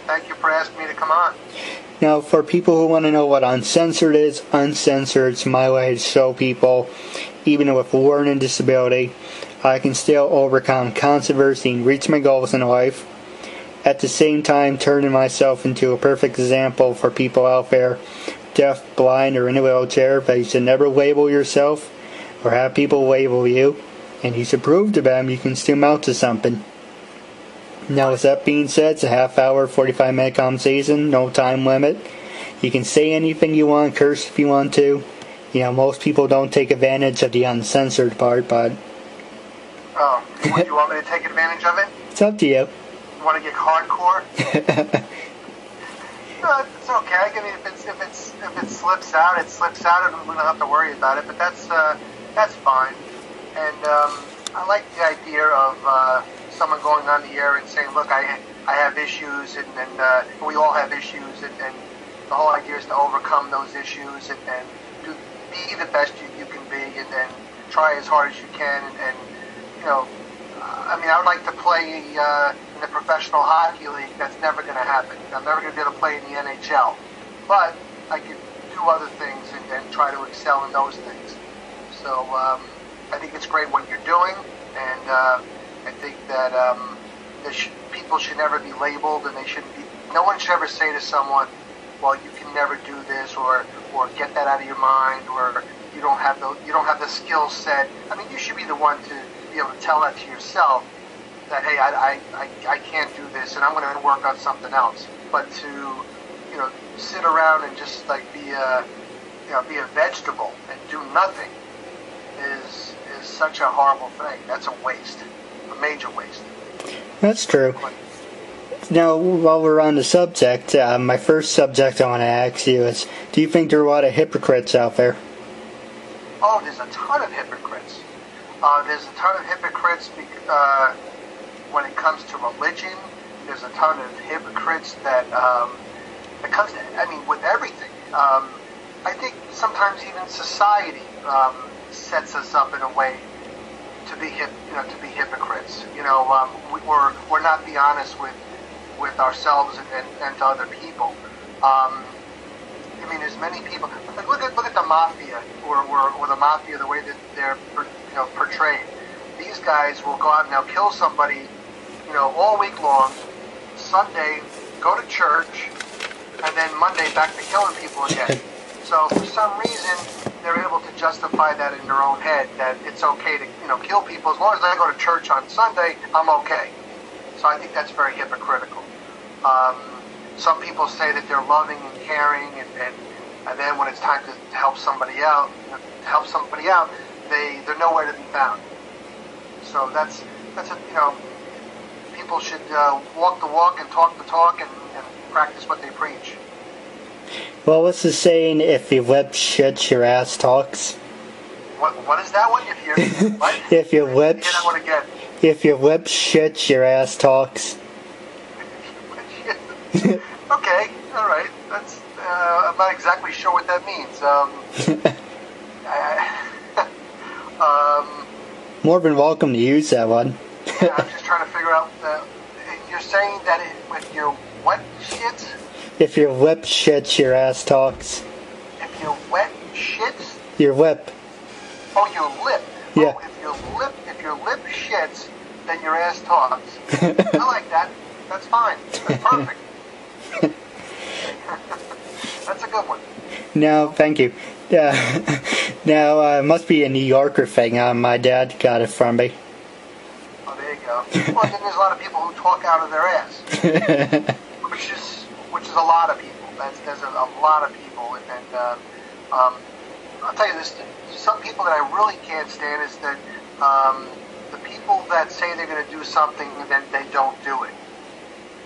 Thank you for asking me to come on. Now, for people who want to know what uncensored is, uncensored's my way to show people, even with learning disability, I can still overcome controversy and reach my goals in life. At the same time, turning myself into a perfect example for people out there, deaf, blind, or in a wheelchair, that you should never label yourself or have people label you, and you should prove to them you can still mount to something. Now, with that being said, it's a half-hour, 45-minute conversation, no time limit. You can say anything you want, curse if you want to. You know, most people don't take advantage of the uncensored part, but... Oh, you want me to take advantage of it? It's up to you. You want to get hardcore? No, it's okay. I mean, if it slips out, it slips out, and we don't have to worry about it. But that's fine. And I like the idea of someone going on the air and saying, "Look, I have issues, and we all have issues, and the whole idea is to overcome those issues and be the best you can be, and then try as hard as you can, and you know." I mean, I would like to play in the professional hockey league. That's never going to happen. I'm never going to be able to play in the NHL. But I could do other things and try to excel in those things. So I think it's great what you're doing. And I think that people should never be labeled, and they shouldn't be. No one should ever say to someone, "Well, you can never do this," or "Get that out of your mind," or "You don't have the skill set." I mean, you should be the one to be able to tell that to yourself, that hey, I can't do this, and I'm going to work on something else. But to sit around and just like be a vegetable and do nothing is such a horrible thing. That's a waste, a major waste. That's true. Now, while we're on the subject, my first subject I want to ask you is: do you think there are a lot of hypocrites out there? Oh, there's a ton of hypocrites. There's a ton of hypocrites when it comes to religion. There's a ton of hypocrites that it comes to, I mean, with everything. I think sometimes even society sets us up in a way to be hypocrites. We're not being honest with ourselves and to other people. I mean, there's many people. Like, look at the mafia, or the mafia, the way that they're portrayed. These guys will go out and they'll kill somebody, all week long. Sunday, go to church, and then Monday back to killing people again. So for some reason, they're able to justify that in their own head, that it's okay to kill people as long as I go to church on Sunday, I'm okay. So I think that's very hypocritical. Some people say that they're loving and caring, and then when it's time to help somebody out, they're nowhere to be found. So that's people should walk the walk and talk the talk and practice what they preach. Well, what's the saying? If your lip shits, your ass talks. What is that one? What? If your lip. Say that one again. If your lip shits, your ass talks. Okay, all right. That's I'm not exactly sure what that means. More than welcome to use that one. Yeah, I'm just trying to figure out. You're saying that with your what shits? If your lip shits, your ass talks. If your wet shits? Your lip. Oh, your lip. Yeah. Oh, if your lip shits, then your ass talks. I like that. That's fine. That's perfect. That's a good one. No, thank you. Now, it must be a New Yorker thing. My dad got it from me. Oh, there you go. Well, then there's a lot of people who talk out of their ass, which is a lot of people. There's a lot of people, and I'll tell you this: some people that I really can't stand is that the people that say they're going to do something and then they don't do it.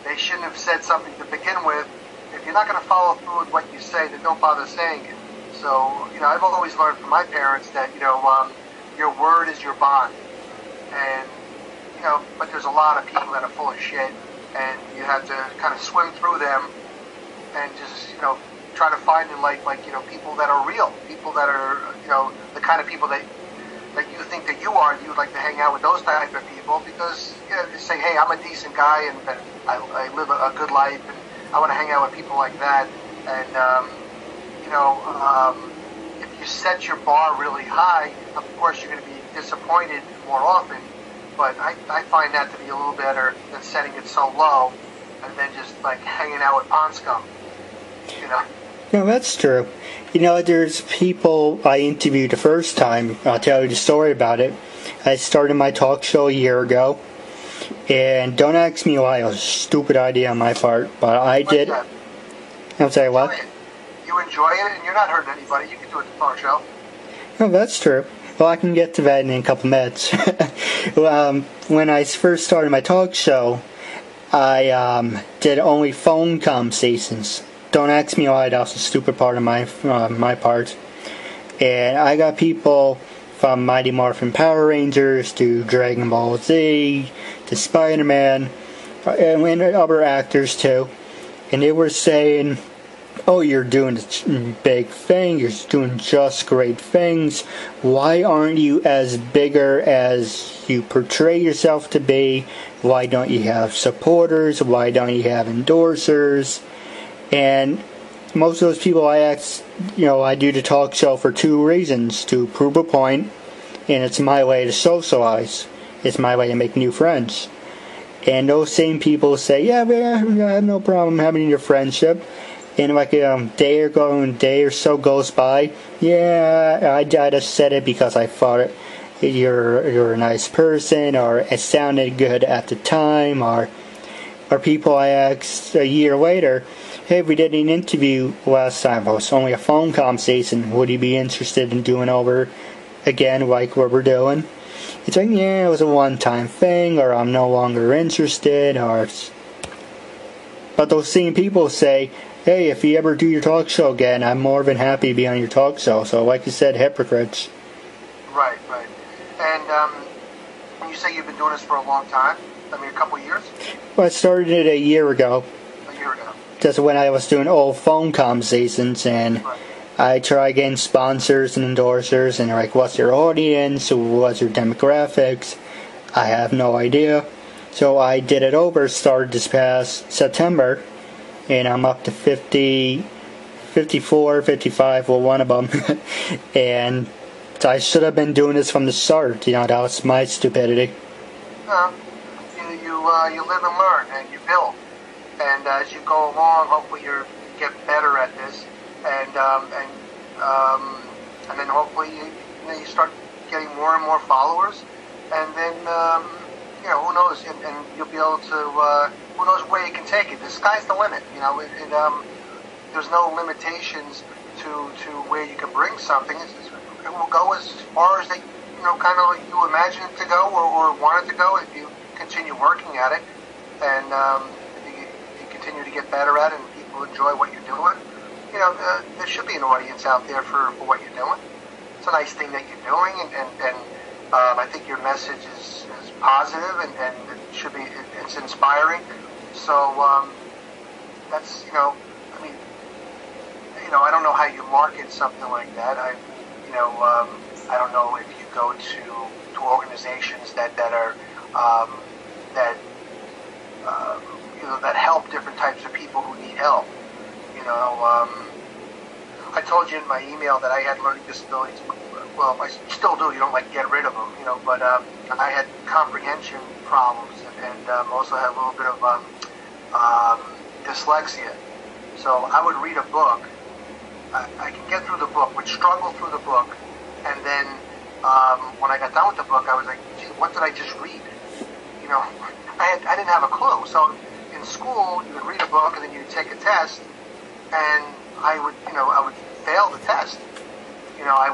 They shouldn't have said something to begin with. If you're not going to follow through with what you say, then don't bother saying it. So, I've always learned from my parents that, your word is your bond. And, but there's a lot of people that are full of shit, and you have to kind of swim through them and just, try to find people that are real, people that are, the kind of people that you think that you are, and you would like to hang out with those type of people because, they say, hey, I'm a decent guy, and I live a good life, I want to hang out with people like that. And if you set your bar really high, of course you're going to be disappointed more often. But I find that to be a little better than setting it so low and then just like hanging out with pond scum. No, that's true. There's people I interviewed the first time. I'll tell you the story about it. I started my talk show a year ago, and don't ask me why. It was a stupid idea on my part, but I did. I'm sorry, what? You enjoy it, and you're not hurting anybody. You can do it at the talk show. No, that's true. Well, I can get to that in a couple minutes. When I first started my talk show, I did only phone conversations. Don't ask me why. That was a stupid part of my part. And I got people from Mighty Morphin Power Rangers to Dragon Ball Z to Spider-Man and other actors too. And they were saying, "Oh, you're doing a big thing. You're doing just great things. Why aren't you as bigger as you portray yourself to be? Why don't you have supporters? Why don't you have endorsers?" And most of those people I asked, I do the talk show for two reasons: to prove a point, and it's my way to socialize. It's my way to make new friends. And those same people say, "Yeah, man, I have no problem having your friendship." And like a day or so goes by, "Yeah, I just said it because I thought you're a nice person," or "it sounded good at the time," or people I asked a year later, "Hey, we did an interview last time. It was only a phone conversation. Would you be interested in doing over again like what we're doing?" It's like, "Yeah, it was a one-time thing," or "I'm no longer interested," But those same people say, "Hey, if you ever do your talk show again, I'm more than happy to be on your talk show." So, like you said, hypocrites. Right. And you say you've been doing this for a long time? I mean, a couple of years? Well, I started it a year ago. A year ago. That's when I was doing old phone conversations, and Right. I try getting sponsors and endorsers, and they're like, "What's your audience? What's your demographics?" I have no idea. So I did it over, started this past September, and I'm up to 50, 54, 55, well, one of them. And I should have been doing this from the start. That was my stupidity. You live and learn, and you build. And as you go along, hopefully you get better at this. And then hopefully you start getting more and more followers. And then, who knows? And you'll be able to, who knows where you can take it. The sky's the limit. There's no limitations to where you can bring something. It will go as far as they, kind of like you imagine it to go or want it to go if you continue working at it. And you continue to get better at it and people enjoy what you're doing. There should be an audience out there for what you're doing. It's a nice thing that you're doing, and I think your message is positive, and it should be, it's inspiring. So that's, I don't know how you market something like that. I don't know if you go to organizations that are that help different types of people who need help. I told you in my email that I had learning disabilities. Well, I still do. You don't get rid of them, But I had comprehension problems and also had a little bit of dyslexia. So I would read a book. I can get through the book, would struggle through the book, and then when I got done with the book, I was like, "Gee, what did I just read?" I didn't have a clue. So in school, you would read a book and then you'd take a test, and I would fail the test. I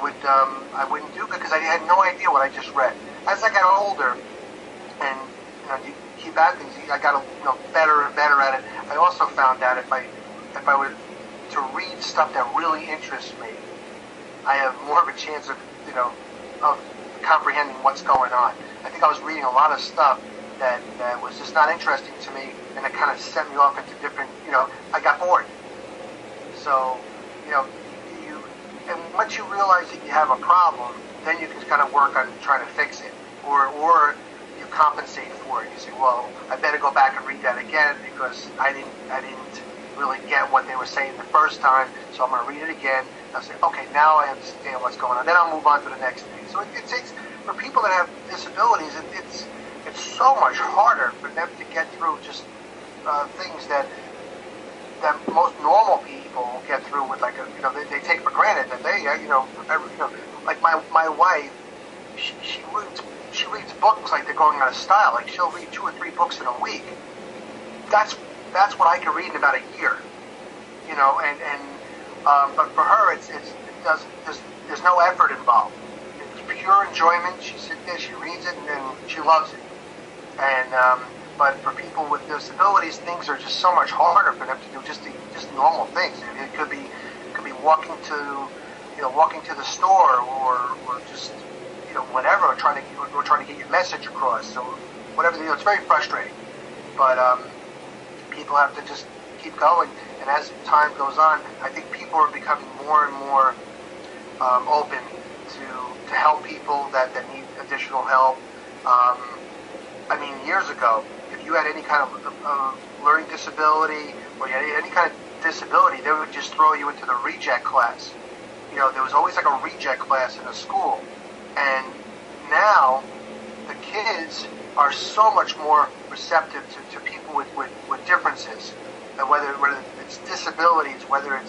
wouldn't do it because I had no idea what I just read. As I got older, and you keep at things, I got better and better at it. I also found out if I were to read stuff that really interests me, I have more of a chance of comprehending what's going on. I think I was reading a lot of stuff that was just not interesting to me, and it kind of sent me off into different. I got bored. So and once you realize that you have a problem, then you can kind of work on trying to fix it, or you compensate for it. You say, "Well, I better go back and read that again because I didn't really get what they were saying the first time, so I'm going to read it again. I'll say, okay, now I understand what's going on. Then I'll move on to the next thing. So it takes, for people that have disabilities, it's so much harder for them to get through just things that most normal people get through with, like, they take for granted that they, like my wife, she reads books like they're going out of style. Like, she'll read 2 or 3 books in a week. That's what I can read in about a year, but for her, there's no effort involved. It's pure enjoyment. She sits there, she reads it, and she loves it. And but for people with disabilities, things are just so much harder for them to do just normal things. It could be walking to the store, or just whatever, or trying to get your message across. So whatever, it's very frustrating. But people have to just keep going. And as time goes on, I think people are becoming more and more open to help people that need additional help. I mean, years ago, if you had any kind of learning disability, or you had any kind of disability, they would just throw you into the reject class. There was always like a reject class in a school. And now the kids are so much more receptive to people with differences, and whether it's disabilities, whether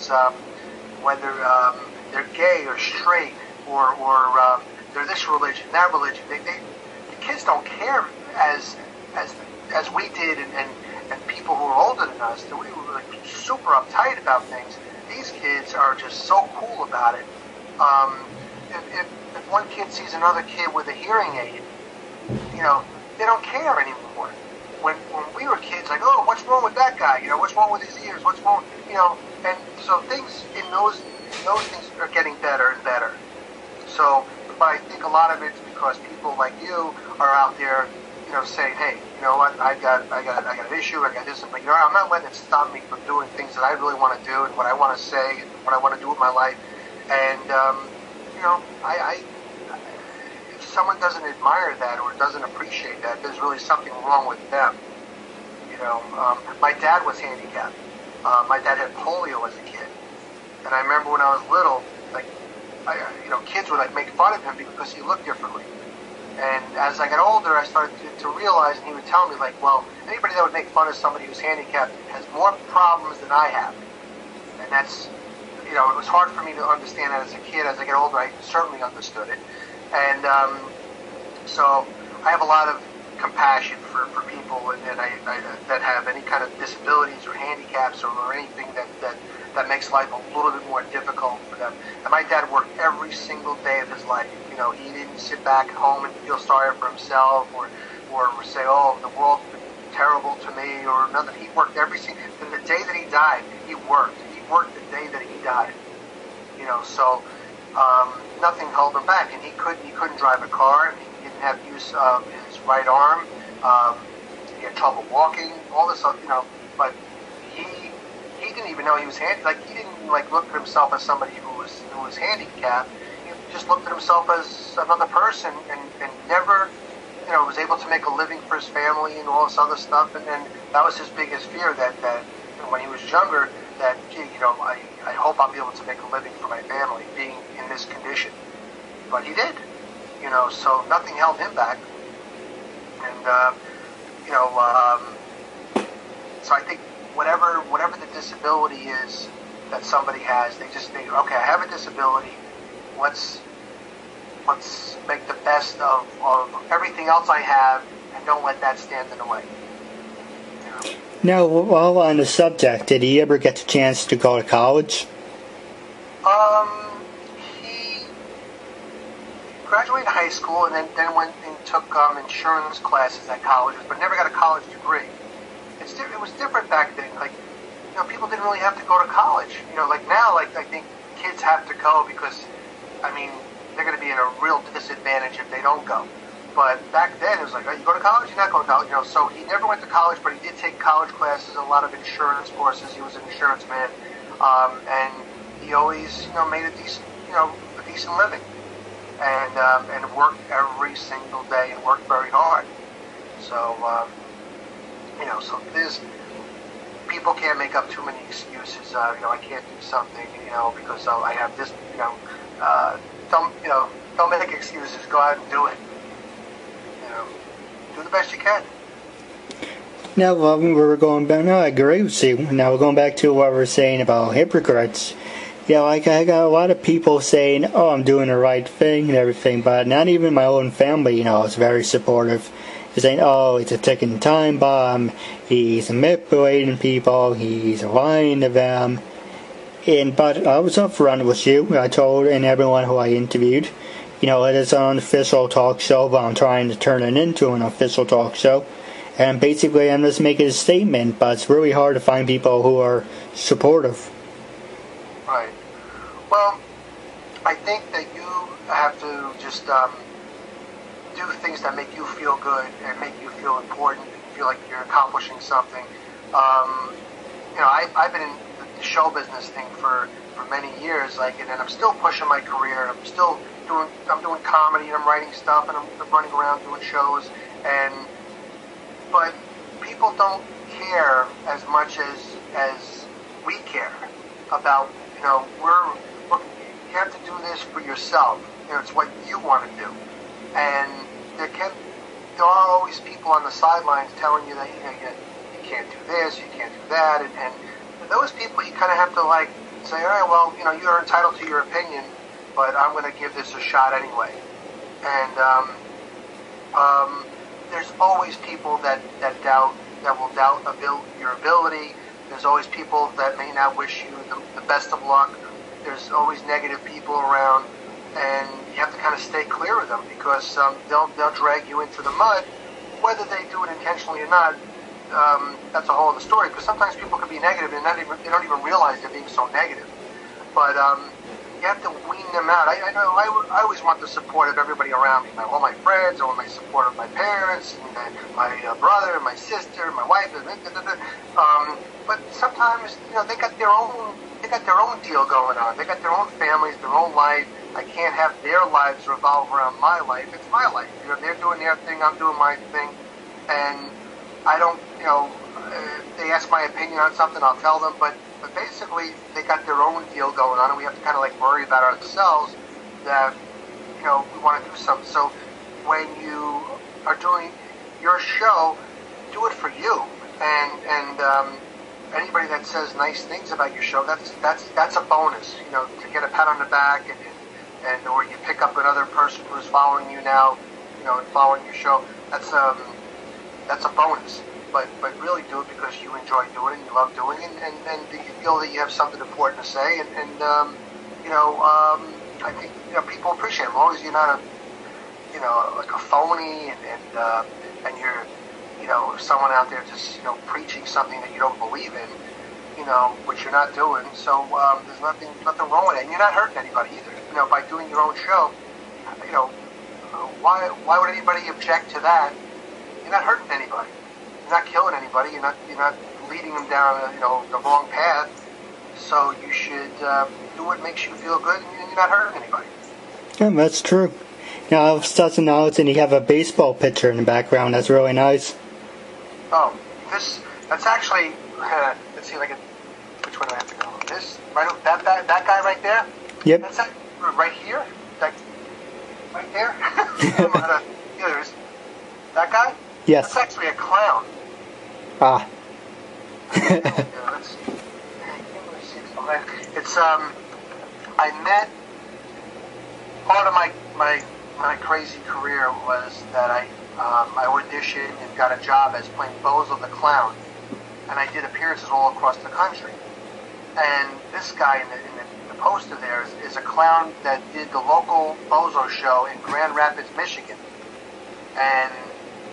they're gay or straight, or they're this religion, that religion. The kids don't care as we did, and people who are older than us. We were like super uptight about things. These kids are just so cool about it. If one kid sees another kid with a hearing aid, they don't care anymore. When we were kids, like, oh, what's wrong with that guy? What's wrong with his ears? What's wrong? And so things in those things are getting better and better. So, but I think a lot of it's because people like you are out there, saying, hey, you know what, I got an issue, I got this, but I'm not letting it stop me from doing things that I really want to do, and what I want to say, and what I want to do with my life. And if someone doesn't admire that or doesn't appreciate that, there's really something wrong with them. My dad was handicapped. My dad had polio as a kid, and I remember when I was little, like, kids would like make fun of him because he looked differently. And as I got older, I started to realize, and he would tell me, like, well, anybody that would make fun of somebody who's handicapped has more problems than I have. And that's, it was hard for me to understand that as a kid. As I get older, I certainly understood it. And so I have a lot of compassion for people that have any kind of disabilities or handicaps or anything that makes life a little bit more difficult for them. And my dad worked every single day of his life. He didn't sit back at home and feel sorry for himself or say, oh, the world's been terrible to me or nothing. He worked every single, the day that he died, he worked. He worked the day that he died. So nothing held him back. And he couldn't drive a car. He didn't have use of his right arm. He had trouble walking, all this stuff, but he didn't even know he was he didn't look at himself as somebody who was handicapped. He just looked at himself as another person and never, was able to make a living for his family and all this other stuff. And then that was his biggest fear, that when he was younger, that, I hope I'll be able to make a living for my family being in this condition. But he did, so nothing held him back. And, so I think whatever the disability is that somebody has, they just think, okay, I have a disability, let's make the best of everything else I have, and don't let that stand in the way. Now, while on the subject, did he ever get the chance to go to college? He graduated high school and then went and took insurance classes at colleges, but never got a college degree. It was different back then. People didn't really have to go to college. Now, I think kids have to go because, they're going to be in a real disadvantage if they don't go. But back then, it was like, oh, you go to college, you're not going to college. So he never went to college, but he did take college classes, a lot of insurance courses. He was an insurance man. And he always, made a decent living. And worked every single day and worked very hard. So, so people can't make up too many excuses. I can't do something, because I have this. Don't make excuses. Go out and do it. Do the best you can. Now, we're going back. No, I agree with you. Now we're going back to what we're saying about hypocrites. I got a lot of people saying, "Oh, I'm doing the right thing and everything," but not even my own family, is very supportive. They're saying, "Oh, it's a ticking time bomb. He's manipulating people. He's lying to them." But I was upfront with you. I told everyone who I interviewed, it is an unofficial talk show, but I'm trying to turn it into an official talk show. And basically, I'm just making a statement, but it's really hard to find people who are supportive. Right. Well, I think that you have to just do things that make you feel good and make you feel important and feel like you're accomplishing something. I've been in the show business thing for many years, and I'm still pushing my career. I'm still doing comedy, and I'm writing stuff, and I'm running around doing shows, but people don't care as much as we care about. You have to do this for yourself. It's what you want to do, and there are always people on the sidelines telling you that you can't do this, you can't do that, and those people you kind of have to say, all right, well, you're entitled to your opinion, but I'm going to give this a shot anyway. And there's always people that will doubt your ability. There's always people that may not wish you the best of luck. There's always negative people around, and you have to kind of stay clear of them because they'll drag you into the mud, whether they do it intentionally or not. That's a whole other story, because sometimes people can be negative and they don't even realize they're being so negative. But you have to wean them out. I know I always want the support of everybody around me, all my friends. I want my support of my parents, and my brother, my sister, my wife. But sometimes they got their own deal going on. They got their own families, their own life. I can't have their lives revolve around my life. It's my life. They're doing their thing. I'm doing my thing, and I don't. If they ask my opinion on something, I'll tell them. But basically, they got their own deal going on, and we have to kind of worry about ourselves that we want to do something. So when you are doing your show, do it for you, and anybody that says nice things about your show, that's a bonus. To get a pat on the back, and or you pick up another person who's following you now, and following your show. That's a bonus. But really do it because you enjoy doing it and you love doing it, and you feel that you have something important to say, I think people appreciate it. As long as you're not a phony and you're someone out there just preaching something that you don't believe in, which you're not doing. So there's nothing wrong with it, and you're not hurting anybody either. By doing your own show, why would anybody object to that? You're not hurting anybody. You're not killing anybody. You're not leading them down the wrong path. So you should do what makes you feel good, and you're not hurting anybody. Yeah, that's true. Now, I was just announcing you have a baseball pitcher in the background. That's really nice. Oh, that's actually. Let's see if I can. Which way do I have to go? That guy right there. Yep. That's that right here. That right there. There's that guy. Yes. That's actually a clown. Ah. It's I met part of my crazy career was that I auditioned and got a job as playing Bozo the Clown, and I did appearances all across the country. And this guy in the poster there is a clown that did the local Bozo show in Grand Rapids, Michigan. And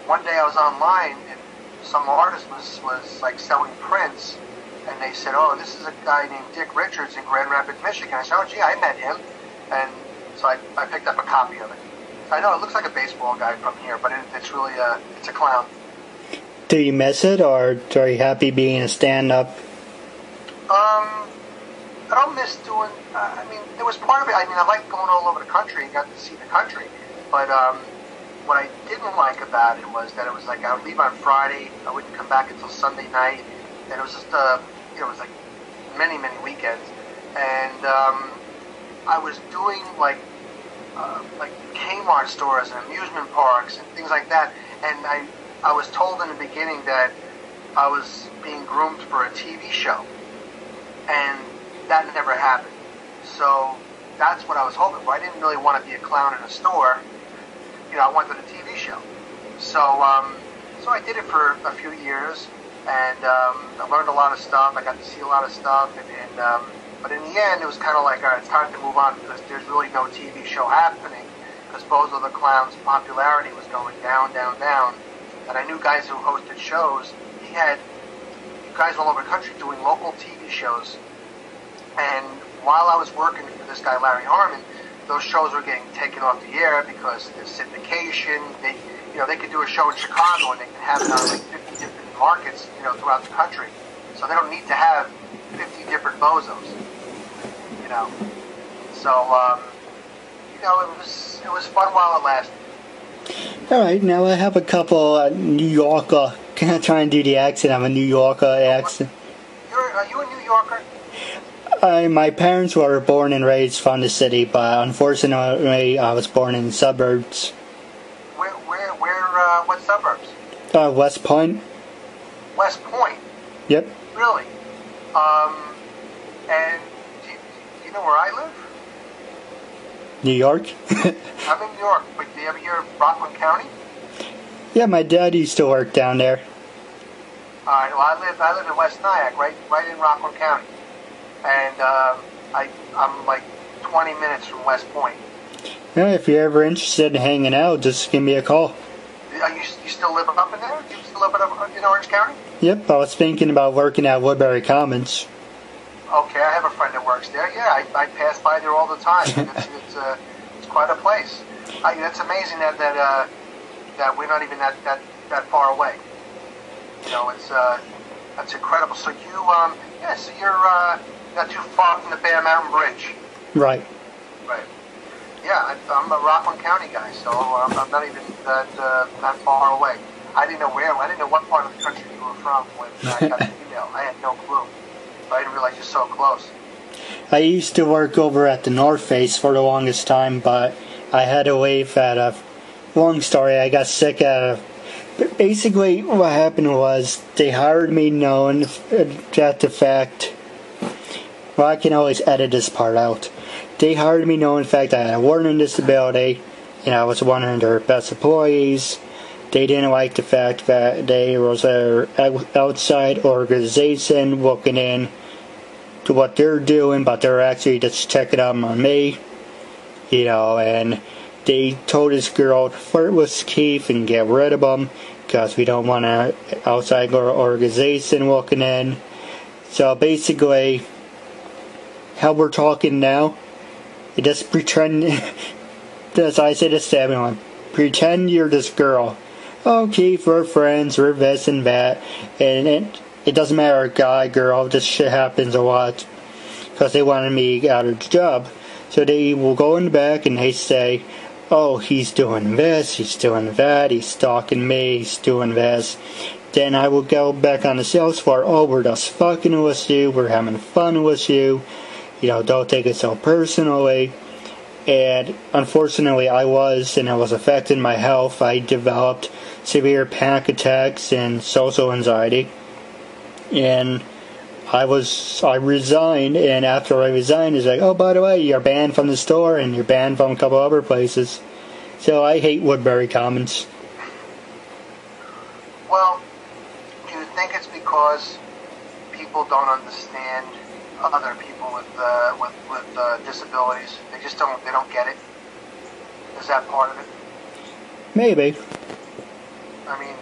one day I was online and some artist was selling prints, and they said, "Oh, this is a guy named Dick Richards in Grand Rapids, Michigan." I said, "Oh, gee, I met him," and so I picked up a copy of it. I know it looks like a baseball guy from here, but it's really it's a clown. Do you miss it, or are you happy being a stand-up? I don't miss doing. There was part of it. I like going all over the country and got to see the country, but what I didn't like about it was that it was I would leave on Friday, I wouldn't come back until Sunday night, and it was just it was like many weekends, and I was doing like Kmart stores and amusement parks and things like that, and I was told in the beginning that I was being groomed for a TV show, and that never happened. So that's what I was hoping for. I didn't really want to be a clown in a store. You know, I wanted a TV show. So so I did it for a few years, and I learned a lot of stuff. I got to see a lot of stuff, but in the end, it was kind of like, all right, it's time to move on because there's really no TV show happening because Bozo the Clown's popularity was going down, and I knew guys who hosted shows. He had guys all over the country doing local TV shows, and while I was working for this guy Larry Harmon, those shows were getting taken off the air because there's syndication. They could do a show in Chicago and they can have it on like 50 different markets, throughout the country. So they don't need to have 50 different bozos, So it was fun while it lasted. All right, now I have a couple New Yorker. Can I try and do the accent? I'm a New Yorker accent. Are you a New Yorker? My parents were born and raised from the city, but unfortunately, I was born in the suburbs. What suburbs? West Point. West Point? Yep. Really? And do you know where I live? New York? I'm in New York, but do you ever hear of Rockland County? Yeah, my dad used to work down there. Alright, well I live in West Nyack, right in Rockland County. And I'm like 20 minutes from West Point. Yeah, if you're ever interested in hanging out, just give me a call. You still live up in there? You still live in Orange County? Yep, I was thinking about working at Woodbury Commons. Okay, I have a friend that works there. Yeah, I pass by there all the time. It's quite a place. It's amazing that we're not even that far away. That's incredible. So you're not too far from the Bear Mountain Bridge. Right. Right. Yeah, I'm a Rockland County guy, so I'm not even that far away. I didn't know what part of the country you were from when I got the email. I had no clue. I didn't realize you're so close. I used to work over at the North Face for the longest time, but I had to leave at a long story. I got sick but basically what happened was they hired me knowing that the fact, well, I can always edit this part out. They hired me knowing the fact that I had a learning disability and I was one of their best employees. They didn't like the fact that there was an outside organization looking in to what they're doing, but they're actually just checking out on me, and they told this girl to flirt with Keith and get rid of him because we don't want an outside organization looking in. So basically, how we're talking now, you just pretend, as I say this to everyone, pretend you're this girl. Oh, Keith, we're friends, we're this and that, and it doesn't matter, guy, girl, this shit happens a lot, because they wanted me out of the job. So they will go in the back and they say, oh, he's doing this, he's doing that, he's stalking me, he's doing this. Then I will go back on the sales floor, oh, we're just fucking with you, we're having fun with you, don't take it so personally. And unfortunately I was affecting my health. I developed severe panic attacks and social anxiety. And I resigned, and after I resigned, it's like, oh, by the way, you're banned from the store and you're banned from a couple other places. So I hate Woodbury Commons. Well, do you think it's because people don't understand other people with disabilities? They just don't get it? Is that part of it? Maybe. I mean,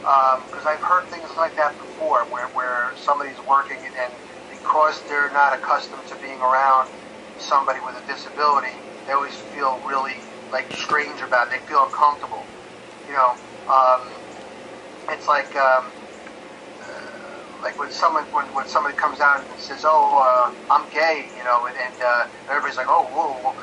because I've heard things like that before, where somebody's working and because they're not accustomed to being around somebody with a disability, they always feel really strange about it. They feel uncomfortable. It's like when somebody comes out and says, "Oh, I'm gay," and everybody's like, "Oh, whoa,"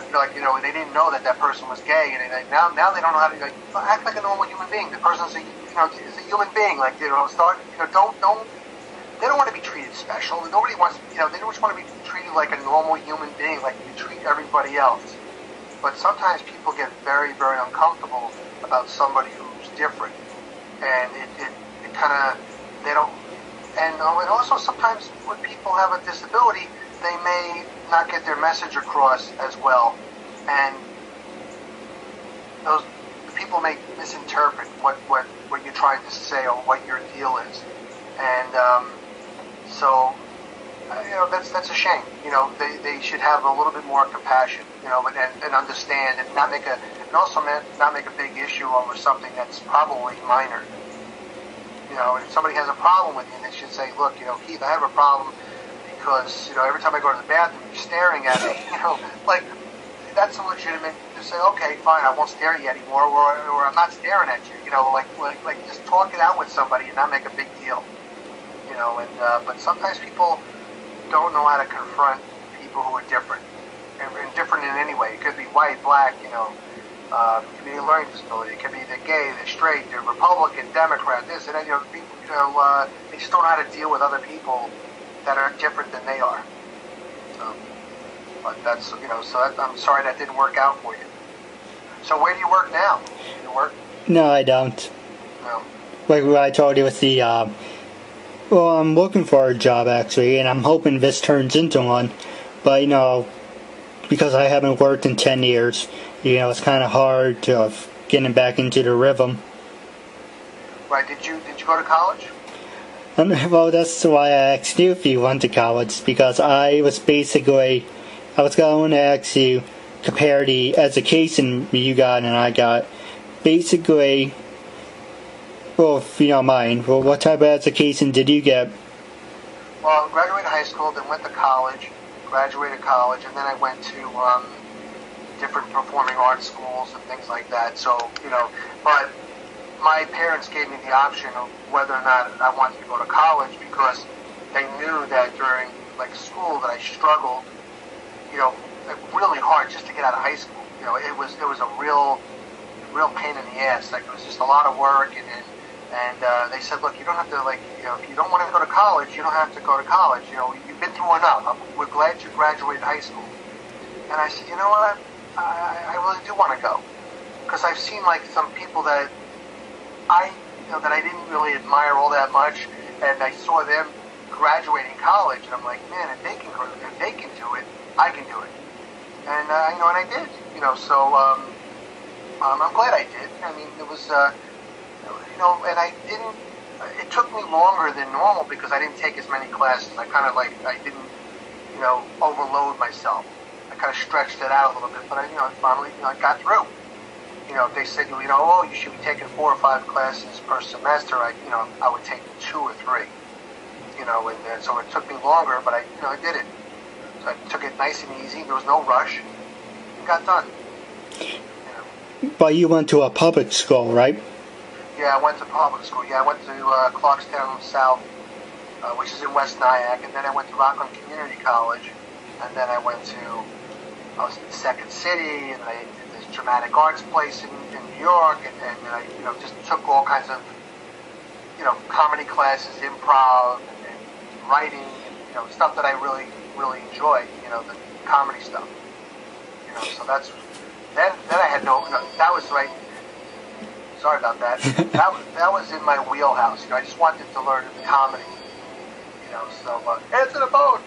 they didn't know that person was gay, and now they don't know how to act like a normal human being. The person's is a human being. they don't want to be treated special. Nobody wants, they just want to be treated like a normal human being, like you treat everybody else. But sometimes people get very, very uncomfortable about somebody who's different, and it kind of, they don't, and also sometimes when people have a disability, they may not get their message across as well, and those people may misinterpret what you're trying to say or what your deal is, and so that's a shame. They should have a little bit more compassion, and understand, and not make a big issue over something that's probably minor. If somebody has a problem with you, they should say, look, Keith, I have a problem because, every time I go to the bathroom, you're staring at me, like, that's a legitimate, to say, okay, fine, I won't stare at you anymore, or I'm not staring at you, like just talk it out with somebody and not make a big deal, but sometimes people don't know how to confront people who are different, and different in any way. It could be white, black, it could be a learning disability, it could be they're gay, they're straight, they're Republican, Democrat, this and that, people, they just don't know how to deal with other people that are different than they are. But that's, I'm sorry that didn't work out for you. So where do you work now? Do you work? No, I don't. No. Like what I told you with the, well, I'm looking for a job actually, and I'm hoping this turns into one. But, because I haven't worked in 10 years, it's kind of hard to getting back into the rhythm. Right. Did you go to college? Well, that's why I asked you if you went to college, because I was going to ask you, compare the education you got and I got. Basically, well, if you don't mind, well, what type of education did you get? Well, I graduated high school, then went to college, graduated college, and then I went to different performing arts schools and things like that. So, but my parents gave me the option of whether or not I wanted to go to college, because they knew that during school that I struggled, really hard just to get out of high school. It was a real pain in the ass. Like, it was just a lot of work, and they said, look, you don't have to, if you don't want to go to college, you don't have to go to college. You've been through enough. We're glad you graduated high school. And I said, you know what? I really do want to go, because I've seen some people that I didn't really admire all that much, and I saw them graduating college, and I'm like, man, if they can do it, I can do it. And and I did. So I'm glad I did. I mean, it was and I didn't. It took me longer than normal because I didn't take as many classes. I kind of I didn't overload myself. I kind of stretched it out a little bit, but I finally I got through. They said, oh, you should be taking 4 or 5 classes per semester. I would take 2 or 3. And so it took me longer, but I did it. So I took it nice and easy. There was no rush. And got done. But you went to a public school, right? Yeah, I went to public school. Yeah, I went to Clarkstown South, which is in West Nyack, and then I went to Rockland Community College, and then I was in Second City, and I did this dramatic arts place in New York, and I just took all kinds of comedy classes, improv, and writing, and stuff that I really enjoy, the comedy stuff. So that's then I had that was right. Sorry about that. that was in my wheelhouse. I just wanted to learn comedy. So answer the phone.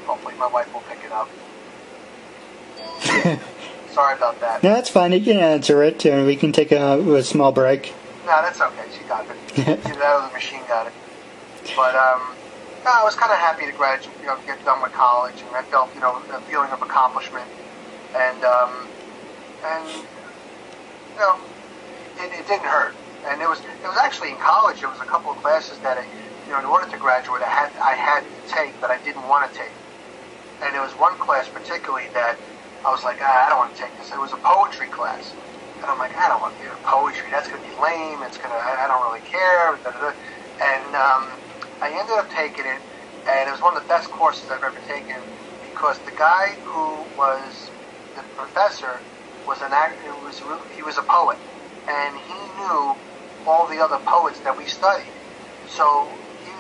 Hopefully my wife will pick it up. Sorry about that. No, that's fine. You can answer it, and we can take a small break. No, that's okay. She got it. The machine got it. But I was kind of happy to graduate, get done with college, and I felt, a feeling of accomplishment, and it didn't hurt. And it was actually in college. There was a couple of classes that in order to graduate, I had to take that I didn't want to take. And there was one class particularly that I was like, I don't want to take this. It was a poetry class, and I'm like, I don't want to do poetry. That's going to be lame. I don't really care. And I ended up taking it, and it was one of the best courses I've ever taken, because the guy who was the professor was an actor. He was a poet, and he knew all the other poets that we studied. So he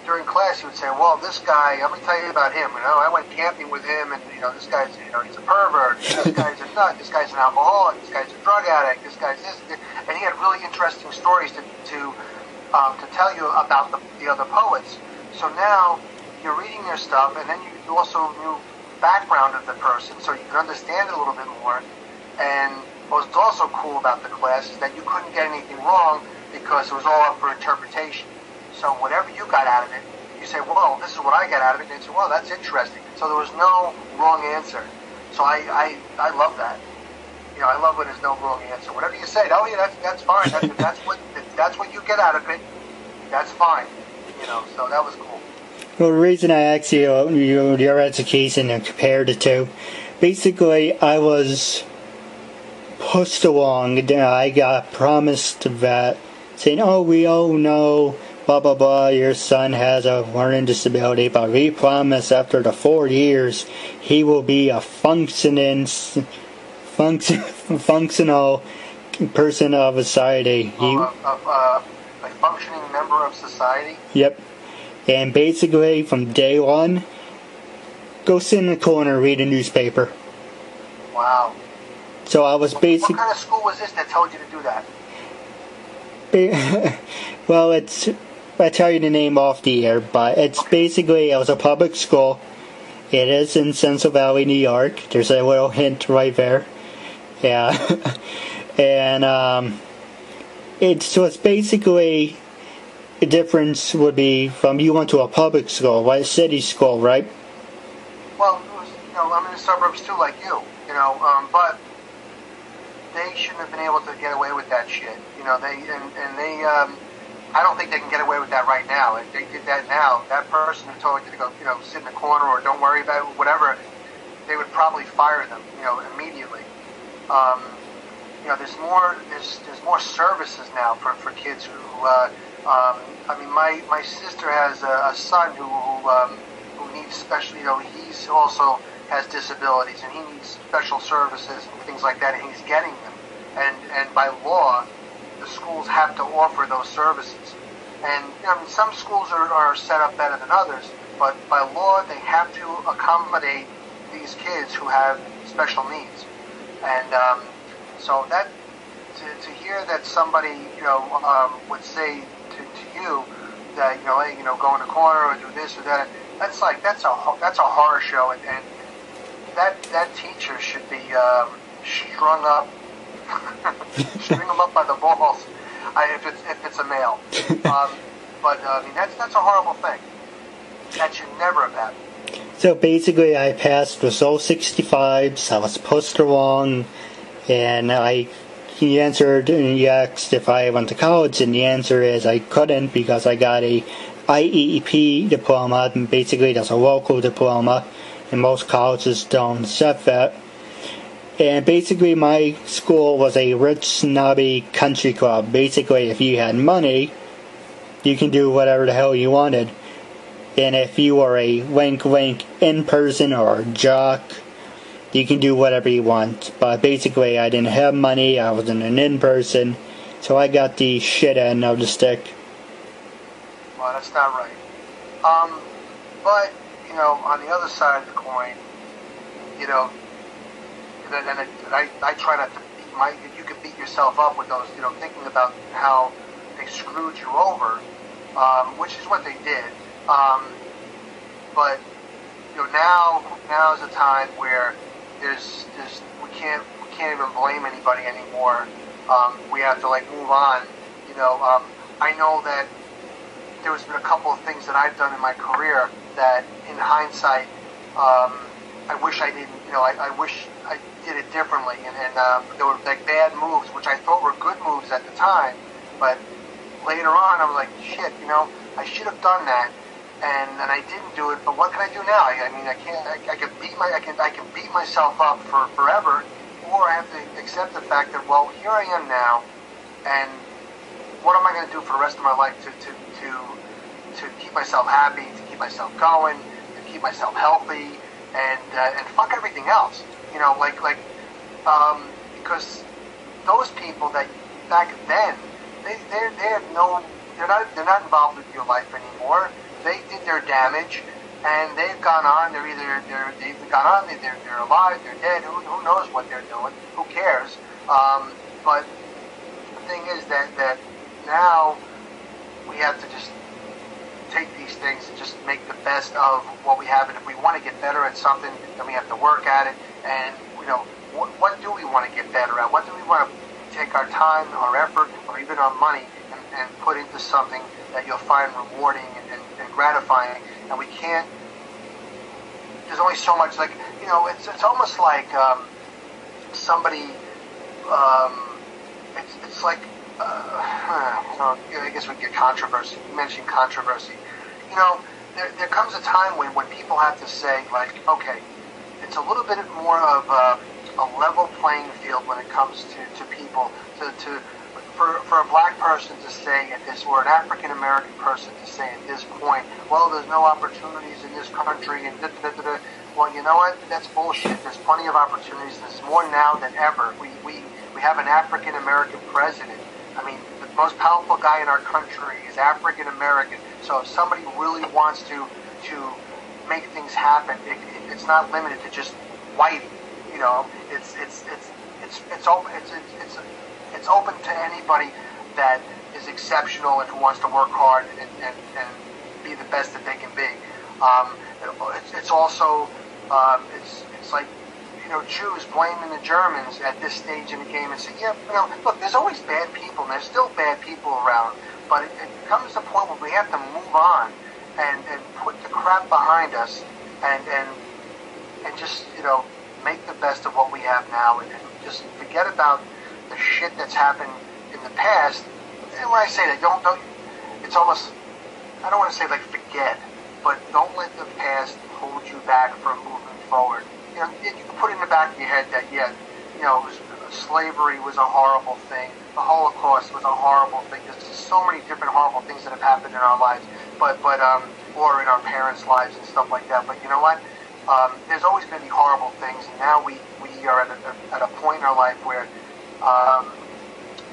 during class he would say, well, this guy, let me tell you about him. I went camping with him, and this guy's he's a pervert. This guy's a nut. This guy's an alcoholic. This guy's a drug addict. This guy's this, and he had really interesting stories to tell you about the other poets. So now you're reading their stuff, and then you also knew background of the person, so you can understand it a little bit more. And what was also cool about the class is that you couldn't get anything wrong because it was all up for interpretation. So whatever you got out of it, you say, well, this is what I got out of it, and they say, well, that's interesting. So there was no wrong answer. So I love that. I love when there's no wrong answer. Whatever you say, oh yeah, that's fine. That's what you get out of it. That's fine. So that was cool. Well, the reason I asked you your education and compared the two, basically I was pushed along. I got promised that saying, oh, we all know, blah, blah, blah, your son has a learning disability, but we promise after the 4 years he will be a functional person of society. A functioning member of society? Yep. And basically, from day one, go sit in the corner and read a newspaper. Wow. So I was basically... What kind of school was this that told you to do that? Well, I tell you the name off the air, but it's basically, it was a public school. It is in Central Valley, New York. There's a little hint right there. Yeah. And it's basically... The difference would be from you went to a public school, right? City school, right? Well, it was, I'm in the suburbs too, like you, but they shouldn't have been able to get away with that shit. I don't think they can get away with that right now. If they did that now, that person who told you to go, sit in the corner or don't worry about it, whatever, they would probably fire them, immediately. There's more services now for kids who. My sister has a son who needs special. He's also has disabilities and he needs special services and things like that, and he's getting them. And by law, the schools have to offer those services. And some schools are set up better than others, but by law they have to accommodate these kids who have special needs. And so that to hear that somebody would say to you that hey, go in the corner or do this or that, that's a horror show, and that teacher should be strung up, string them up by the balls, if it's a male. But that's a horrible thing. That should never have happened. So basically, I passed with all 65s. I was pushed along, and he answered and he asked if I went to college, and the answer is I couldn't because I got a IEP diploma, and basically that's a local diploma, and most colleges don't accept that. And basically my school was a rich, snobby country club. Basically, if you had money, you can do whatever the hell you wanted. And if you were a wink in-person or a jock, you can do whatever you want. But basically, I didn't have money, I wasn't an in-person, so I got the shit end of the stick. Well, that's not right. But, on the other side of the coin, I try not to you can beat yourself up with those, thinking about how they screwed you over, which is what they did. But, now is a time where we can't even blame anybody anymore. We have to move on. I know that there's been a couple of things that I've done in my career that, in hindsight, I wish I didn't. I wish I did it differently. And there were bad moves, which I thought were good moves at the time, but later on I was like, shit. I should have done that. And I didn't do it, but what can I do now? I can beat myself up for forever, or I have to accept the fact that, well, here I am now, and what am I going to do for the rest of my life to keep myself happy, to keep myself going, to keep myself healthy, and fuck everything else, because those people that back then, they're not involved with your life anymore. They did their damage, and they've gone on. They're alive, they're dead. Who knows what they're doing? Who cares? But the thing is that now we have to just take these things and just make the best of what we have. And if we want to get better at something, then we have to work at it. And what do we want to get better at? What do we want to take our time, our effort, or even our money and put into something that you'll find rewarding and gratifying? And we can't. There's only so much. Like, it's almost like somebody. It's like. I guess we get controversy. You mentioned controversy. There comes a time when people have to say, like, okay, it's a little bit more of a level playing field when it comes to people. For a black person to say at this, or an African American person to say at this point, well, there's no opportunities in this country, and da-da-da-da-da. Well, you know what? That's bullshit. There's plenty of opportunities. There's more now than ever. We have an African American president. I mean, the most powerful guy in our country is African American. So if somebody really wants to make things happen, it's not limited to just white. It's open to anybody that is exceptional and who wants to work hard and be the best that they can be. It's also it's like, Jews blaming the Germans at this stage in the game and say, yeah, look, there's always bad people, and there's still bad people around, but it comes to a point where we have to move on and put the crap behind us and just, make the best of what we have now and just forget about the shit that's happened in the past. And when I say that, don't it's almost, I don't want to say like forget, but don't let the past hold you back from moving forward. You can put in the back of your head that, slavery was a horrible thing. The Holocaust was a horrible thing. There's so many different horrible things that have happened in our lives, or in our parents' lives and stuff like that. But you know what? There's always going to be horrible things, and now we are at a point in our life where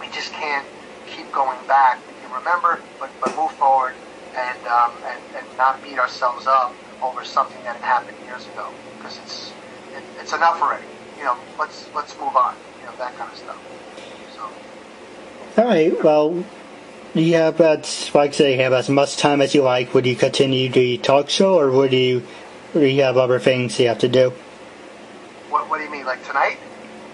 we just can't keep going back. We can remember, but move forward and not beat ourselves up over something that had happened years ago, because it's enough already. Let's move on. That kind of stuff. So. All right. Well, you have have as much time as you like. Would you continue the talk show, or would you have other things you have to do? What do you mean, like tonight?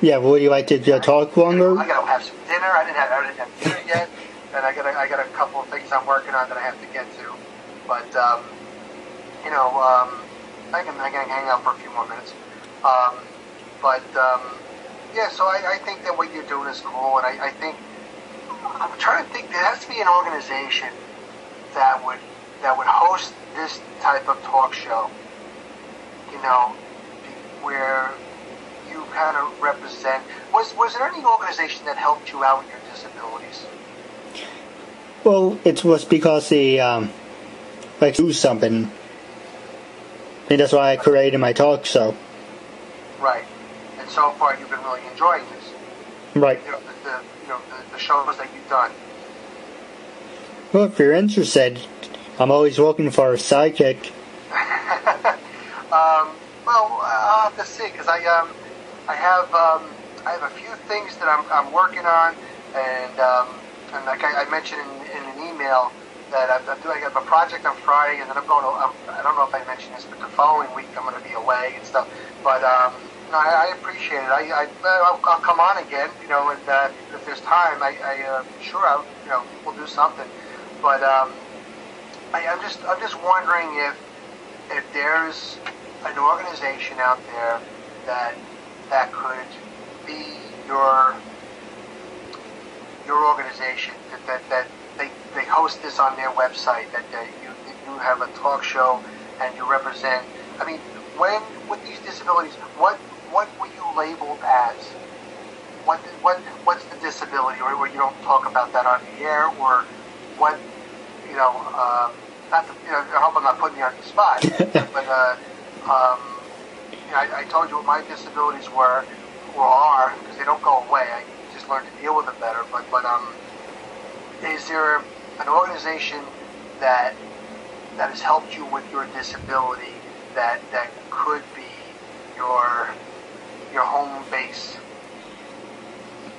Yeah. Would you like to talk longer? I gotta have some dinner. I didn't have dinner yet, and I got a couple of things I'm working on that I have to get to. But I can hang out for a few more minutes. So I think that what you're doing is cool, and I think I'm trying to think. There has to be an organization that would host this type of talk show. Where you kind of represent. Was there any organization that helped you out with your disabilities? Well, it was because they do something. I think that's why I created my talk show. Right. And so far, you've been really enjoying this. Right. The shows that you've done. Well, if you're interested, I'm always looking for a sidekick. I'll have to see, because I have a few things that I'm working on, and like I mentioned in an email that I have a project on Friday, and then I'm going to. I don't know if I mentioned this, but the following week I'm going to be away and stuff. But I appreciate it. I'll come on again, and if there's time, we'll do something. But I'm just wondering if there's an organization out there that could be your organization, that they host this on their website, that you have a talk show and you represent. I mean, when with these disabilities, what were you labeled as? What's the disability, or where you don't talk about that on the air, or what? Not to, I hope I'm not putting you on the spot, but I told you what my disabilities were or are, because they don't go away. I just just learn to deal with it better. But is there an organization that has helped you with your disability that could be your home base?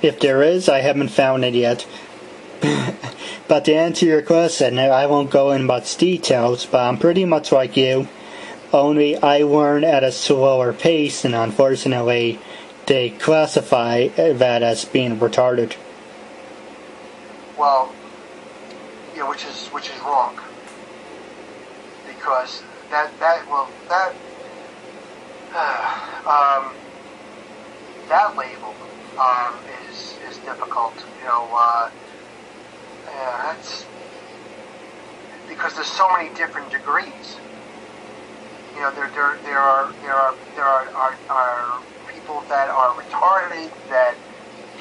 If there is, I haven't found it yet. But to answer your question, I won't go in much details, but I'm pretty much like you. Only I learn at a slower pace, and unfortunately, they classify that as being retarded. Well, yeah, which is wrong, because that label is difficult. That's because there's so many different degrees. There are people that are retarded that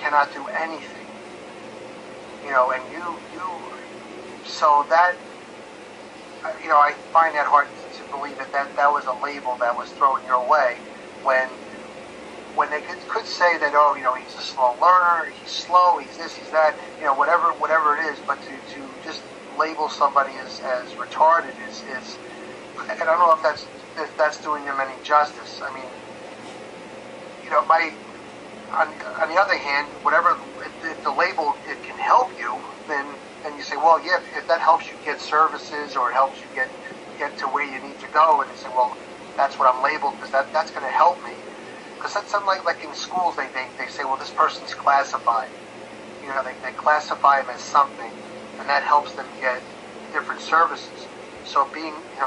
cannot do anything. And so that, I find that hard to believe that was a label that was thrown your way when they could say that, he's a slow learner, he's slow, he's this, he's that, whatever it is, but to just label somebody as retarded is I don't know if that's doing them any justice. I mean, on the other hand, if the label, it can help you, then you say, well, yeah, if that helps you get services or it helps you get to where you need to go, and you say, well, that's what I'm labeled because that's going to help me. Because that's something like in schools, they say, well, this person's classified. They classify them as something, and that helps them get different services. So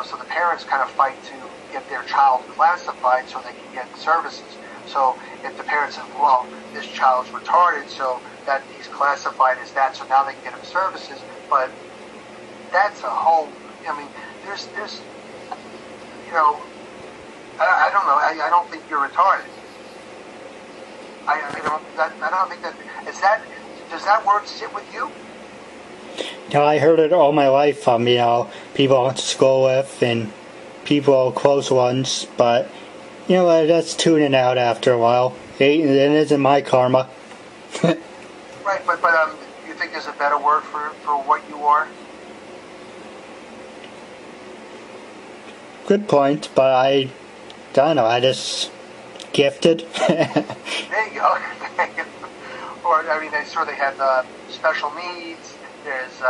so the parents kind of fight to get their child classified so they can get services. So if the parents say, well, this child's retarded, so that he's classified as that, so now they can get him services. But that's a whole, there's I don't know. I don't think you're retarded. I don't think that is that. Does that word sit with you? I heard it all my life from people I went to school with and people close ones, but that's tuning out after a while. It isn't my karma. Right, but you think there's a better word for what you are? Good point, but I don't know. I just gifted. There you go. Or they sort of have special needs. There's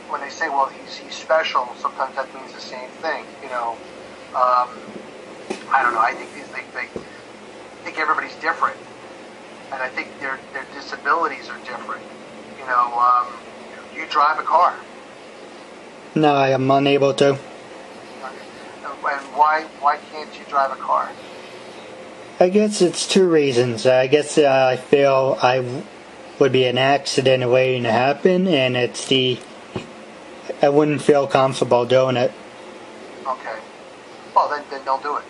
when they say, well, he's special, sometimes that means the same thing. I don't know. I think they think everybody's different, and I think their disabilities are different. You drive a car. No, I am unable to. And why can't you drive a car? I guess it's two reasons. I guess I feel I would be an accident waiting to happen, and I wouldn't feel comfortable doing it. Okay. Well, then don't do it.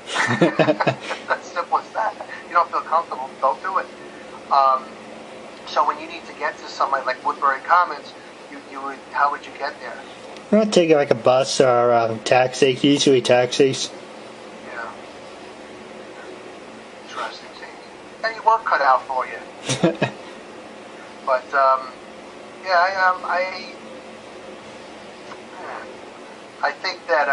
As simple as that. You don't feel comfortable, don't do it. So when you need to get to somewhere like Woodbury Commons, how would you get there? I'd take like a bus or a taxi, usually taxis. Yeah. Interesting. And your work cut out for you. But, I think that,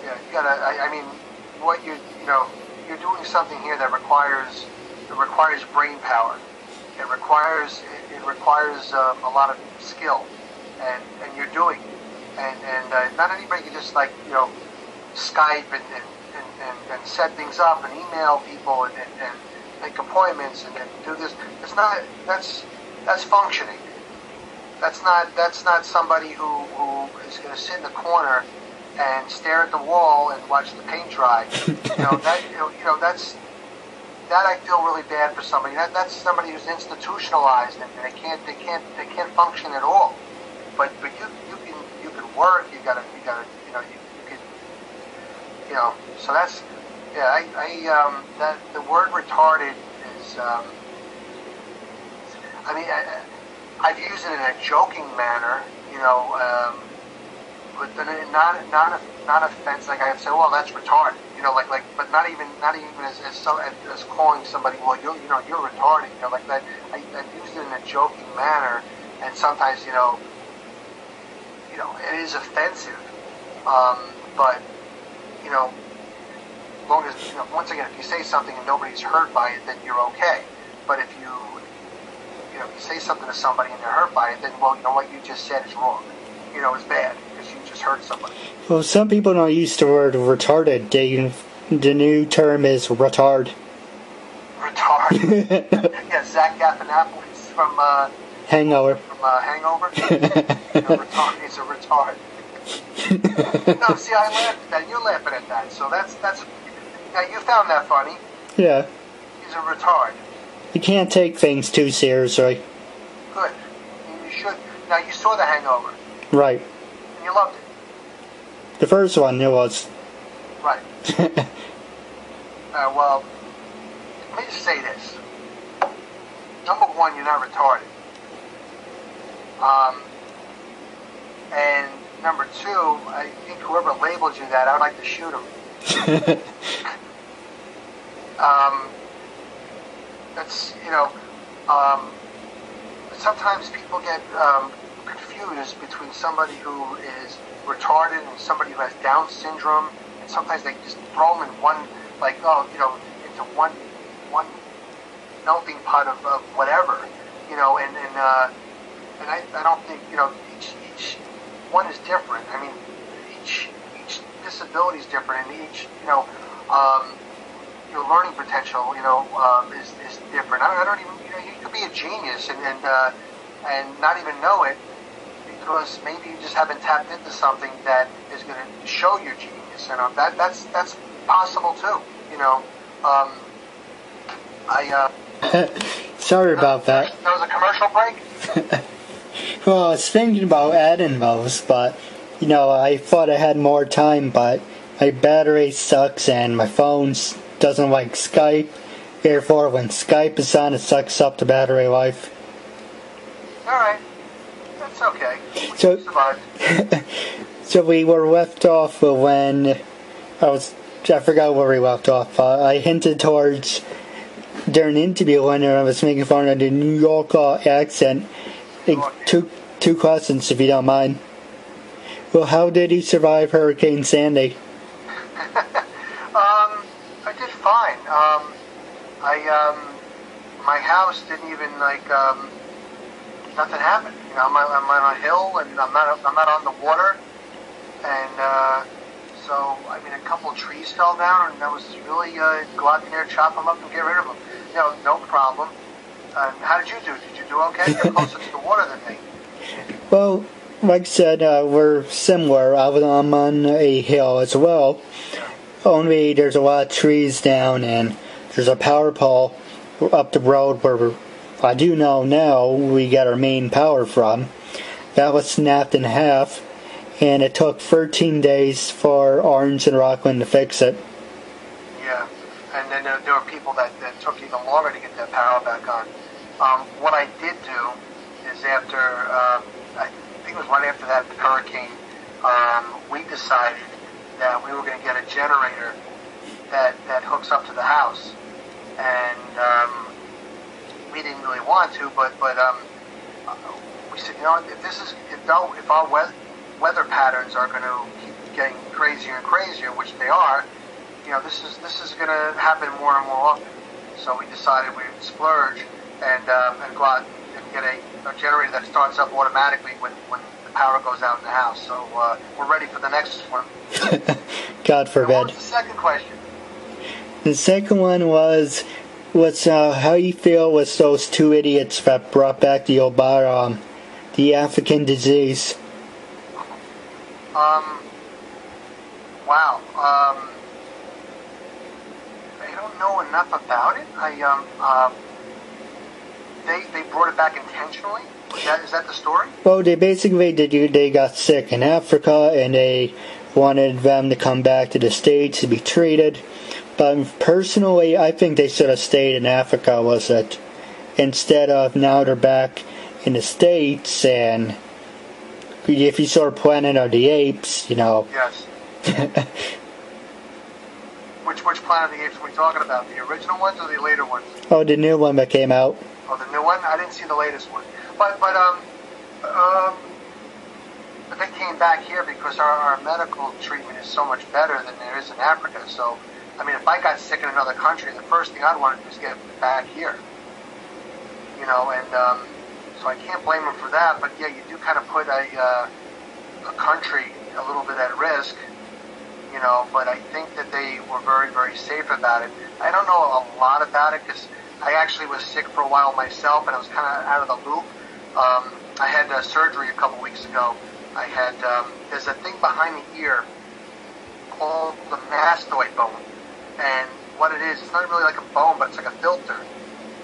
you gotta, what you're doing something here that requires brain power. It requires a lot of skill, and you're doing it. And not anybody can just Skype and set things up and email people and make appointments and do this. That's functioning. That's not somebody who is going to sit in the corner and stare at the wall and watch the paint dry. That I feel really bad for somebody. That's somebody who's institutionalized and they can't function at all. But you can work. You can So that's that the word retarded is. I've used it in a joking manner, but then not offense. Like I say, well, that's retarded. But not even as calling somebody, well, you're retarded. Like that. I use it in a joking manner, and sometimes it is offensive. But long as once again, if you say something and nobody's hurt by it, then you're okay. But if you say something to somebody and they're hurt by it, then what you just said is wrong. It's bad because you just hurt somebody. Well, some people don't use the word retarded. The new term is retard. Retard. Yeah, Zach Galifianakis from Hangover. Hangover. Retard. He's a retard. No, see, I laughed at that. You're laughing at that. So that's. Now you found that funny. Yeah. He's a retard. You can't take things too seriously. Good. You should. Now you saw The Hangover. Right. And you loved it. The first one, it was. Right. Well, let me just say this. Number one, you're not retarded. And number two, I think whoever labeled you that, I'd like to shoot him. That's, sometimes people get confused between somebody who is retarded and somebody who has Down syndrome, and sometimes they just throw them in one, into one melting pot of whatever, and I don't think, each one is different. I mean, each disability is different, and each, your learning potential, is different. I don't even, you could be a genius and not even know it because maybe you just haven't tapped into something that is going to show your genius. That's possible too. Sorry about that. That was a commercial break? Well, I was thinking about adding those, but, I thought I had more time, but my battery sucks and my phone doesn't like Skype. Therefore, when Skype is on, it sucks up the battery life. Alright. That's okay. We can survive. So we were left off when I forgot where we left off. I hinted towards during the interview when I was making fun of the New York accent. Two questions, if you don't mind. Well, how did he survive Hurricane Sandy? I did fine. My house didn't even nothing happened. I'm on a hill and I'm not on the water, and so a couple of trees fell down, and I was really go out there, chop them up, and get rid of them. No problem. How did you do? Did you do okay? You're closer to the water than me. Well, like I said, we're similar. I'm on a hill as well. Only there's a lot of trees down, and there's a power pole up the road where I do know now we get our main power from. That was snapped in half, and it took 13 days for Orange and Rockland to fix it. Yeah, and then there were people that took even longer to get that power back on. What I did do is after, I think it was right after that hurricane, we decided that we were going to get a generator that hooks up to the house, and we didn't really want to, but we said, if our weather patterns are going to keep getting crazier and crazier, which they are, this is going to happen more and more often. So we decided we would splurge and go out and get a generator that starts up automatically when the power goes out in the house. So we're ready for the next one. God forbid. What was the second question? The second one was how you feel with those two idiots that brought back the the African disease. Wow. I don't know enough about it. They brought it back intentionally? Is that the story? Well, they got sick in Africa, and they wanted them to come back to the States to be treated. But personally, I think they should have stayed in Africa, was it? Instead of now they're back in the States, and if you saw Planet of the Apes, you know. Yes. Which Planet of the Apes are we talking about? The original ones or the later ones? Oh, the new one that came out. Oh, the new one? I didn't see the latest one. But they came back here because our medical treatment is so much better than there is in Africa. So, I mean, if I got sick in another country, the first thing I'd want to do is get back here. You know, and so I can't blame them for that. But yeah, you do kind of put a country a little bit at risk. You know, but I think that they were very, very safe about it. I don't know a lot about it because I actually was sick for a while myself, and I was kind of out of the loop. I had surgery a couple weeks ago. I had, there's a thing behind the ear called the mastoid bone. And what it is, it's not really like a bone, but it's like a filter.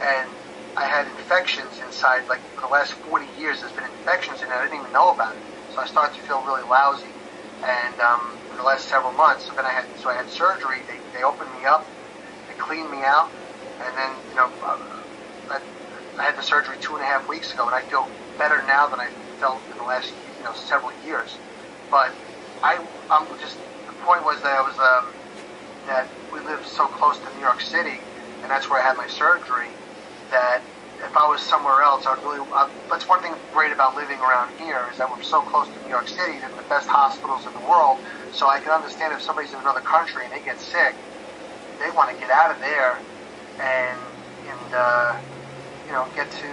And I had infections inside, like for the last 40 years, there's been infections in it. I didn't even know about it. So I started to feel really lousy. And for the last several months, so I had surgery. They opened me up, they cleaned me out, and then, you know, I had the surgery 2.5 weeks ago, and I feel better now than I felt in the last, you know, several years. But I'm just, the point was that I was that we live so close to New York City, and that's where I had my surgery, that if I was somewhere else, I would really, that's one thing great about living around here, is that we're so close to New York City, they're the best hospitals in the world, so I can understand if somebody's in another country and they get sick, they want to get out of there and you know, get to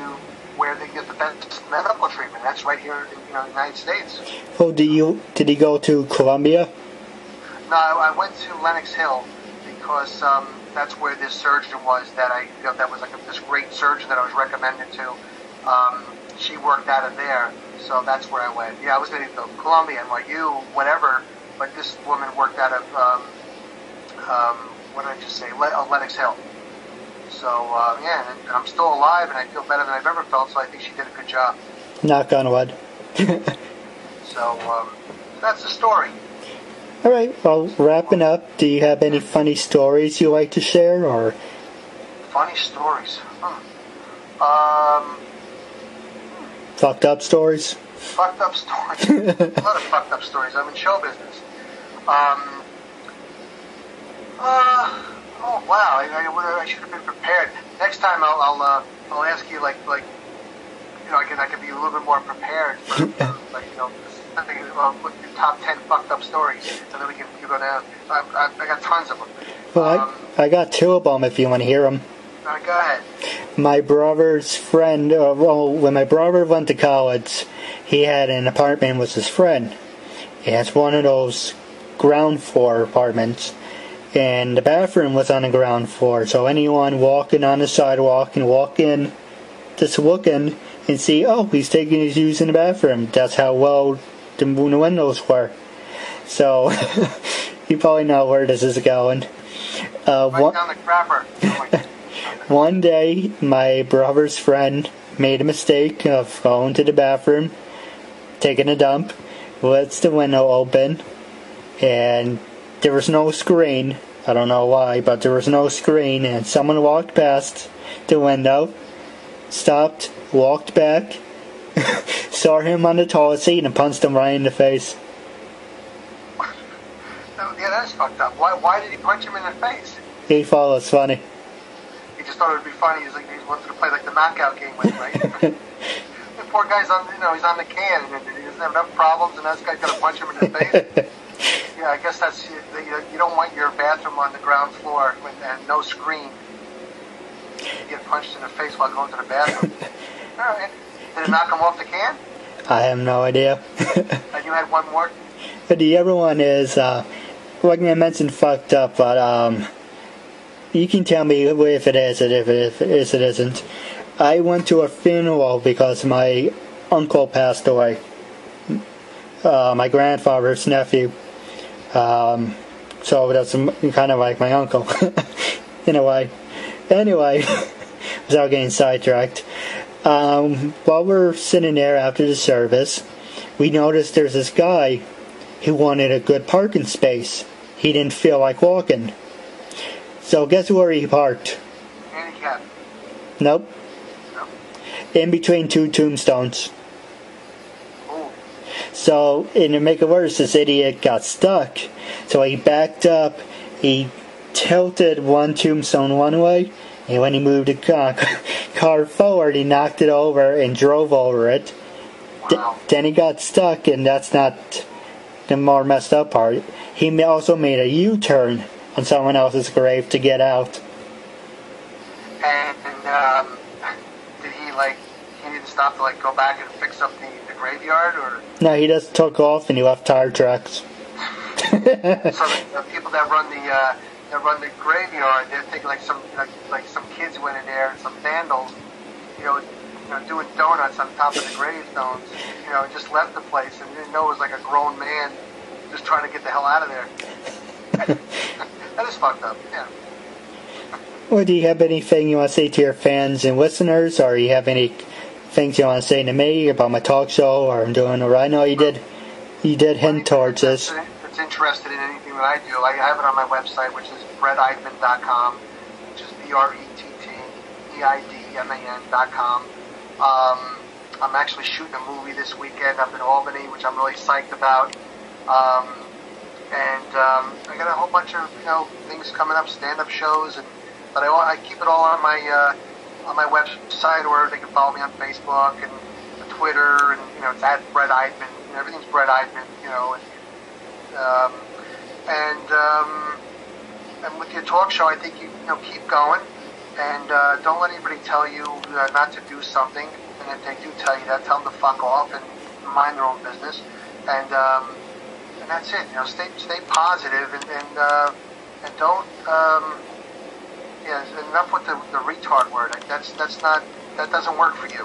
where they get the best medical treatment. That's right here in, you know, the United States. Oh, did he go to Columbia? No, I went to Lenox Hill because that's where this surgeon was that was like this great surgeon that I was recommended to. She worked out of there, so that's where I went. Yeah, I was going to go to Columbia, NYU, whatever, but this woman worked out of, what did I just say, Lenox Hill. So, yeah, and I'm still alive, and I feel better than I've ever felt, so I think she did a good job. Knock on wood. So, that's the story. All right, well, wrapping up, do you have any funny stories you like to share, or? Funny stories? Fucked up stories? Fucked up stories. A lot of fucked up stories. I'm in show business. Oh wow! I should have been prepared. Next time I'll ask you like you know, I can be a little bit more prepared for like, you know, with your top 10 fucked up stories, and then we can go down. I got tons of them. Well, I got 2 of them if you want to hear them. Go ahead. My brother's friend, when my brother went to college, he had an apartment with his friend. It's one of those ground floor apartments, and the bathroom was on the ground floor, so anyone walking on the sidewalk and walk in, just looking and see, oh, he's taking his use in the bathroom. That's how well the windows were. So, you probably know where this is going. Right down the crapper. One day, my brother's friend made a mistake of going to the bathroom, taking a dump, lets the window open, and there was no screen. I don't know why, but there was no screen, and someone walked past the window, stopped, walked back, saw him on the toilet seat, and punched him right in the face. Yeah, that's fucked up. Why did he punch him in the face? He thought it was funny. He just thought it would be funny. He wanted to play like the knockout game with, right? The poor guy's on, you know, he's on the can, and he doesn't have enough problems, and this guy's gonna punch him in the face. Yeah, I guess that's, you don't want your bathroom on the ground floor and no screen. You get punched in the face while going to the bathroom. All right. Did it knock him off the can? I have no idea. And you had one more? The other one is, like I mentioned, fucked up, but you can tell me if it is, and if it is, it isn't. I went to a funeral because my uncle passed away. My grandfather's nephew. So that's kind of like my uncle, in a way. Anyway, without getting sidetracked, while we're sitting there after the service, we noticed there's this guy who wanted a good parking space. He didn't feel like walking. So guess where he parked? Handicap. Nope. No. In between 2 tombstones. Ooh. So, and to make it worse, this idiot got stuck. So he backed up, he tilted one tombstone one way, and when he moved the car forward, he knocked it over and drove over it. Wow. Then he got stuck, and that's not the more messed up part. He also made a U-turn on someone else's grave to get out. And did he need to stop to go back and fix up the graveyard, or? No, he just took off and he left tire tracks. So the people that run the graveyard, they're thinking some kids went in there and some vandals, doing donuts on top of the gravestones, just left the place and didn't know it was like a grown man just trying to get the hell out of there. That is fucked up. Yeah. Well, do you have anything you want to say to your fans and listeners, or you have any things you want to say to me about my talk show, or I'm doing, or I know you did hint towards this. It's interested in anything that I do. I have it on my website, which is BrettEidman.com, which is BrettEidman.com. I'm actually shooting a movie this weekend up in Albany, which I'm really psyched about. And I got a whole bunch of things coming up, stand-up shows, but I keep it all on my website, or they can follow me on Facebook and Twitter, and it's at Brett Eidman. Everything's Brett Eidman, and with your talk show, I think you keep going, and don't let anybody tell you not to do something. And if they do tell you that, tell them to fuck off and mind their own business. And that's it. Stay positive, and don't. Enough with the retard word. That doesn't work for you.